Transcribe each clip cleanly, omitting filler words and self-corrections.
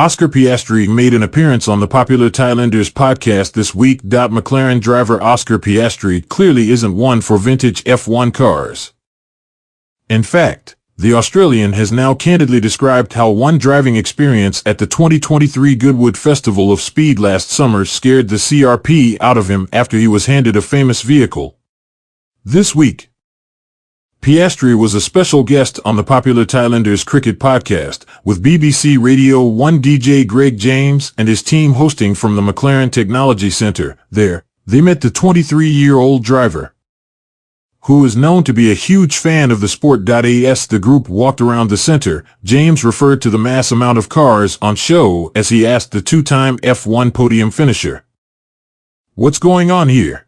Oscar Piastri made an appearance on the popular Thailanders podcast this week. McLaren driver Oscar Piastri clearly isn't one for vintage F1 cars. In fact, the Australian has now candidly described how one driving experience at the 2023 Goodwood Festival of Speed last summer scared the CRP out of him after he was handed a famous vehicle. This week, Piastri was a special guest on the popular Thailanders cricket podcast, with BBC Radio 1 DJ Greg James and his team hosting from the McLaren Technology Centre. There, they met the 23-year-old driver, who is known to be a huge fan of the sport. As the group walked around the centre, James referred to the mass amount of cars on show as he asked the two-time F1 podium finisher, "What's going on here?"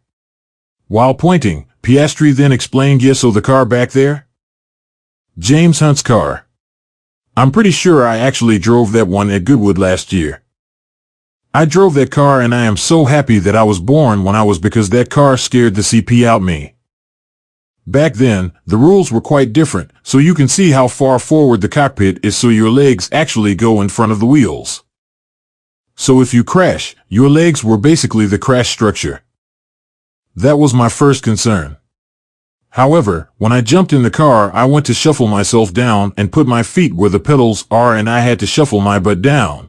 While pointing, Piastri then explained, "Yeah, so the car back there? James Hunt's car. I'm pretty sure I actually drove that one at Goodwood last year. I drove that car and I am so happy that I was born when I was, because that car scared the CP out me. Back then, the rules were quite different, so you can see how far forward the cockpit is, so your legs actually go in front of the wheels. So if you crash, your legs were basically the crash structure. That was my first concern. However, when I jumped in the car, I went to shuffle myself down and put my feet where the pedals are, and I had to shuffle my butt down."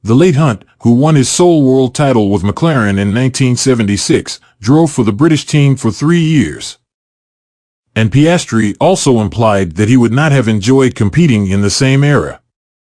The late Hunt, who won his sole world title with McLaren in 1976, drove for the British team for 3 years. And Piastri also implied that he would not have enjoyed competing in the same era.